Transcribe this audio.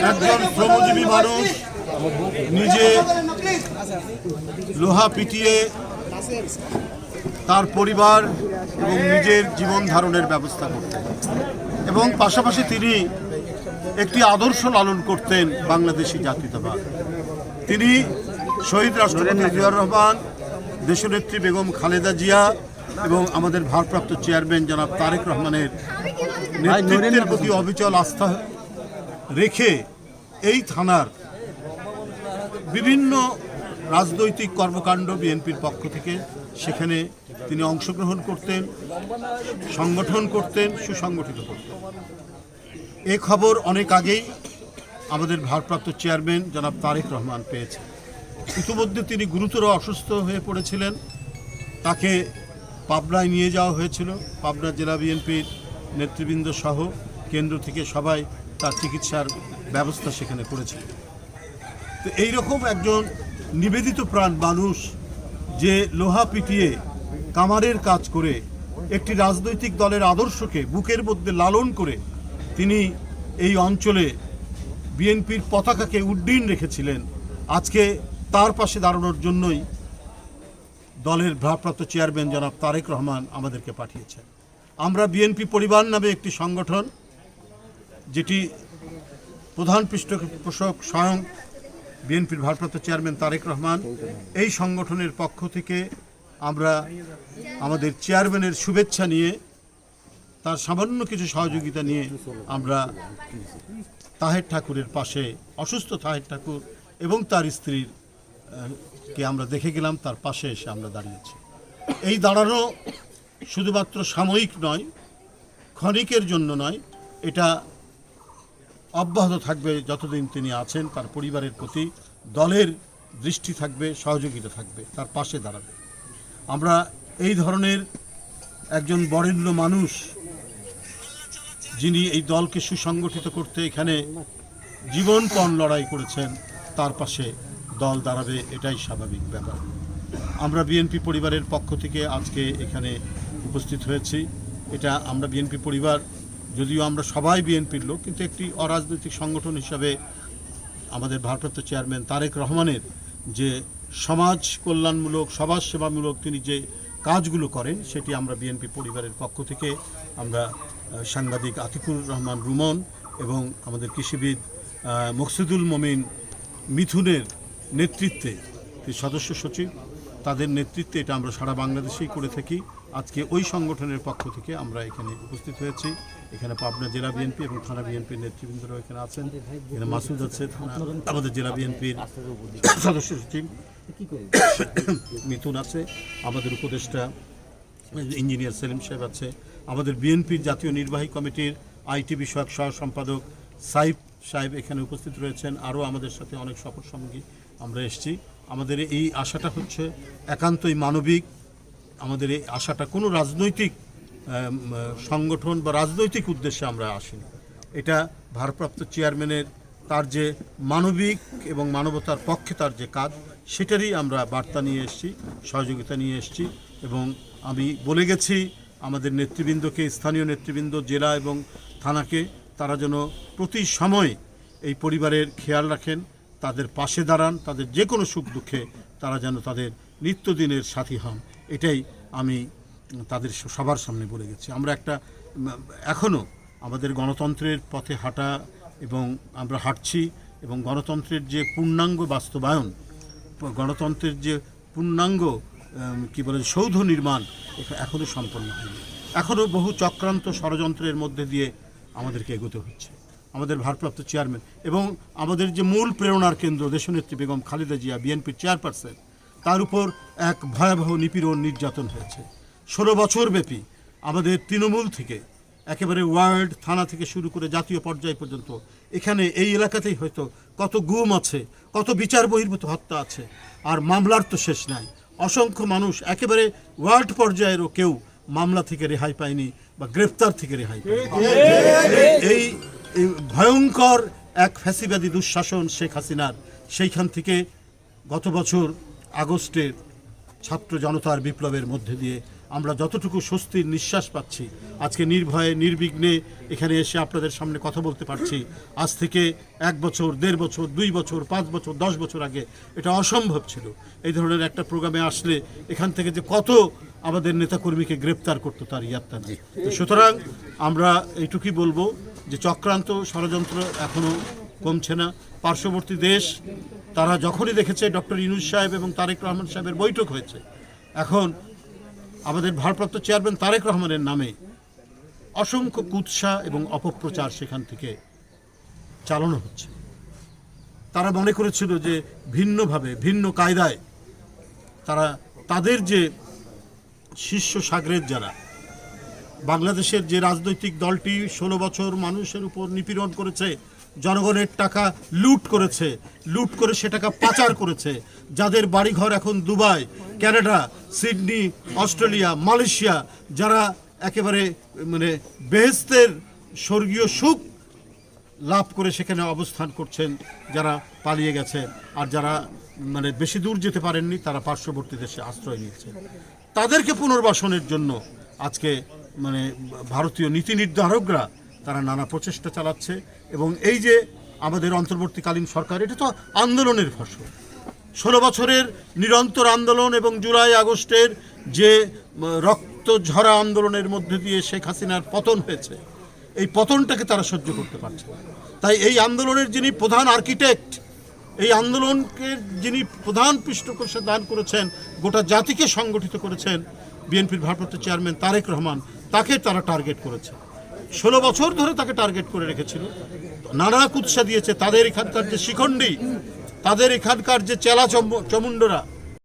একজন শ্রমজীবী মানুষ নিজে লোহা পিটিয়ে তার পরিবার এবং নিজের জীবন ধারণের ব্যবস্থা করতেন এবং পাশাপাশি তিনি একটি আদর্শ লালন করতেন বাংলাদেশি জাতীয়তাবাদ। তিনি শহীদ রাষ্ট্রপতি জিয়াউর রহমান, দেশনেত্রী বেগম খালেদা জিয়া এবং আমাদের ভারপ্রাপ্ত চেয়ারম্যান জনাব তারেক রহমানের নেতৃত্বের প্রতি অবিচল আস্থা রেখে এই থানার বিভিন্ন রাজনৈতিক কর্মকাণ্ড বিএনপির পক্ষ থেকে সেখানে তিনি অংশগ্রহণ করতেন, সংগঠন করতেন, সুসংগঠিত করতেন। এ খবর অনেক আগেই আমাদের ভারপ্রাপ্ত চেয়ারম্যান জনাব তারেক রহমান পেয়েছেন। ইতিমধ্যে তিনি গুরুতর অসুস্থ হয়ে পড়েছিলেন, তাকে পাবনায় নিয়ে যাওয়া হয়েছিল। পাবনা জেলা বিএনপির নেতৃবৃন্দ সহ কেন্দ্র থেকে সবাই তার চিকিৎসার ব্যবস্থা সেখানে করেছিল। তো এইরকম একজন নিবেদিত প্রাণ মানুষ যে লোহা পিটিয়ে কামারের কাজ করে একটি রাজনৈতিক দলের আদর্শকে বুকের মধ্যে লালন করে তিনি এই অঞ্চলে বিএনপির পতাকাকে উড্ডীন রেখেছিলেন, আজকে তার পাশে দাঁড়ানোর জন্যই দলের ভারপ্রাপ্ত চেয়ারম্যান জনাব তারেক রহমান আমাদেরকে পাঠিয়েছেন। আমরা বিএনপি পরিবার নামে একটি সংগঠন, যেটি প্রধান পৃষ্ঠপোষক স্বয়ং বিএনপির ভারপ্রাপ্ত চেয়ারম্যান তারেক রহমান, এই সংগঠনের পক্ষ থেকে আমরা আমাদের চেয়ারম্যানের শুভেচ্ছা নিয়ে, তার সামান্য কিছু সহযোগিতা নিয়ে আমরা তাহের ঠাকুরের পাশে, অসুস্থ তাহের ঠাকুর এবং তার স্ত্রীর কে আমরা দেখে গেলাম, তার পাশে এসে আমরা দাঁড়িয়েছি। এই দাঁড়ানো শুধুমাত্র সাময়িক নয়, ক্ষণিকের জন্য নয়, এটা অব্যাহত থাকবে যতদিন তিনি আছেন। তার পরিবারের প্রতি দলের দৃষ্টি থাকবে, সহযোগিতা থাকবে, তার পাশে দাঁড়াবে। আমরা এই ধরনের একজন বরেণ্য মানুষ, যিনি এই দলকে সুসংগঠিত করতে এখানে জীবনপণ লড়াই করেছেন, তার পাশে দল দাঁড়াবে, এটাই স্বাভাবিক ব্যাপার। আমরা বিএনপি পরিবারের পক্ষ থেকে আজকে এখানে উপস্থিত হয়েছি। এটা আমরা বিএনপি পরিবার, যদিও আমরা সবাই বিএনপির লোক, কিন্তু একটি অরাজনৈতিক সংগঠন হিসাবে আমাদের ভারপ্রাপ্ত চেয়ারম্যান তারেক রহমানের যে সমাজ কল্যাণমূলক, সমাজ সেবামূলক তিনি যে কাজগুলো করেন, সেটি আমরা বিএনপি পরিবারের পক্ষ থেকে আমরা সাংবাদিক আতিকুর রহমান রুমন এবং আমাদের কৃষিবিদ মকসুদুল মমিন মিথুনের নেতৃত্বে, সদস্য সচিব, তাদের নেতৃত্বে এটা আমরা সারা বাংলাদেশেই করে থাকি। আজকে ওই সংগঠনের পক্ষ থেকে আমরা এখানে উপস্থিত হয়েছি। এখানে পাবনা জেলা বিএনপি এবং থানা বিএনপির নেতৃবৃন্দরাও এখানে আছেন। এখানে মাসুদ আছে, আমাদের জেলা বিএনপির সদস্য সচিব মিথুন আছে, আমাদের উপদেষ্টা ইঞ্জিনিয়ার সেলিম সাহেব আছে, আমাদের বিএনপির জাতীয় নির্বাহী কমিটির আইটি বিষয়ক সহ সম্পাদক সাইফ সাহেব এখানে উপস্থিত রয়েছেন। আরও আমাদের সাথে অনেক সফর সঙ্গী আমরা এসেছি। আমাদের এই আশাটা হচ্ছে একান্তই মানবিক। আমাদের এই আশাটা কোনো রাজনৈতিক সংগঠন বা রাজনৈতিক উদ্দেশ্যে আমরা আসিনি। এটা ভারপ্রাপ্ত চেয়ারম্যানের তার যে মানবিক এবং মানবতার পক্ষে তার যে কাজ, সেটারই আমরা বার্তা নিয়ে এসেছি, সহযোগিতা নিয়ে এসেছি। এবং আমি বলে গেছি আমাদের নেতৃবৃন্দকে, স্থানীয় নেতৃবৃন্দ, জেলা এবং থানাকে, তারা যেন প্রতি সময় এই পরিবারের খেয়াল রাখেন, তাদের পাশে দাঁড়ান, তাদের যে কোনো সুখ দুঃখে তারা যেন তাদের নিত্যদিনের সাথী হন, এটাই আমি তাদের সবার সামনে বলে গেছি। আমরা এখনও আমাদের গণতন্ত্রের পথে হাঁটা এবং আমরা হাঁটছি, এবং গণতন্ত্রের যে পূর্ণাঙ্গ বাস্তবায়ন, গণতন্ত্রের যে পূর্ণাঙ্গ সৌধ নির্মাণ এখনও সম্পন্ন হয়নি। এখনও বহু চক্রান্ত ষড়যন্ত্রের মধ্যে দিয়ে আমাদেরকে এগোতে হচ্ছে। আমাদের ভারপ্রাপ্ত চেয়ারম্যান এবং আমাদের যে মূল প্রেরণার কেন্দ্র দেশনেত্রী বেগম খালেদা জিয়া, বিএনপির চেয়ারপারসন, তার উপর এক ভয়াবহ নিপীড়ন, নির্যাতন হয়েছে। 16 বছর ব্যাপী আমাদের তৃণমূল থেকে একেবারে ওয়ার্ড, থানা থেকে শুরু করে জাতীয় পর্যায় পর্যন্ত এখানে এই এলাকাতেই হয়তো কত গুম আছে, কত বিচার বহির্ভূত হত্যা আছে, আর মামলার তো শেষ নাই। অসংখ্য মানুষ একেবারে ওয়ার্ড পর্যায়েরও কেউ মামলা থেকে রেহাই পায়নি বা গ্রেফতার থেকে রেহাই পায়নি। এই ভয়ঙ্কর এক ফ্যাসিবাদী দুঃশাসন শেখ হাসিনার, সেইখান থেকে গত বছর আগস্টের ছাত্র জনতার বিপ্লবের মধ্যে দিয়ে আমরা যতটুকু স্বস্তির নিঃশ্বাস পাচ্ছি, আজকে নির্ভয়ে নির্বিঘ্নে এখানে এসে আপনাদের সামনে কথা বলতে পারছি, আজ থেকে 1 বছর, 1.5 বছর, 2 বছর, 5 বছর, 10 বছর আগে এটা অসম্ভব ছিল। এই ধরনের একটা প্রোগ্রামে আসলে এখান থেকে যে কত আমাদের নেতাকর্মীকে গ্রেপ্তার করতো তার ইয়াত্তা নেই। সুতরাং আমরা এইটুকুই বলবো যে চক্রান্ত ষড়যন্ত্র এখনও কমছে না। পার্শ্ববর্তী দেশ তারা যখনই দেখেছে ডক্টর ইউনূস সাহেব এবং তারেক রহমান সাহেবের বৈঠক হয়েছে, এখন আমাদের ভারপ্রাপ্ত চেয়ারম্যান তারেক রহমানের নামে অসংখ্য কুৎসা এবং অপপ্রচার সেখান থেকে চালানো হচ্ছে। তারা মনে করেছিল যে ভিন্নভাবে, ভিন্ন কায়দায় তারা তাদের যে শীর্ষ সাগরেদ যারা, বাংলাদেশের যে রাজনৈতিক দলটি 16 বছর মানুষের উপর নিপীড়ন করেছে, জনগণের টাকা লুট করেছে, লুট করে সে টাকা পাচার করেছে, যাদের বাড়িঘর এখন Dubai, Canada, Sydney, Australia, Malaysia, যারা একেবারে মানে বেহেশতের স্বর্গীয় সুখ লাভ করে সেখানে অবস্থান করছেন, যারা পালিয়ে গেছে, আর যারা মানে বেশি দূর যেতে পারেননি তারা পার্শ্ববর্তী দেশে আশ্রয় নিয়েছে, তাদেরকে পুনর্বাসনের জন্য আজকে মানে ভারতীয় নীতি নির্ধারকরা তারা নানা প্রচেষ্টা চালাচ্ছে। এবং এই যে আমাদের অন্তর্বর্তীকালীন সরকার, এটা তো আন্দোলনের ফসল, 16 বছরের নিরন্তর আন্দোলন এবং জুলাই আগস্টের যে রক্ত ঝরা আন্দোলনের মধ্যে দিয়ে শেখ হাসিনার পতন হয়েছে, এই পতনটাকে তারা সহ্য করতে পারছে না। তাই এই আন্দোলনের যিনি প্রধান আর্কিটেক্ট, এই আন্দোলনকে যিনি প্রধান পৃষ্ঠপোষক দান করেছেন, গোটা জাতিকে সংগঠিত করেছেন, বিএনপির ভারপ্রাপ্ত চেয়ারম্যান তারেক রহমান, তাকে তারা টার্গেট করেছে। 16 বছর ধরে তাকে টার্গেট করে রেখেছিল, নানা কুৎসা দিয়েছে। তাদের এখানকার যে শিখণ্ডী, তাদের এখানকার যে চেলা চমুন্ডরা,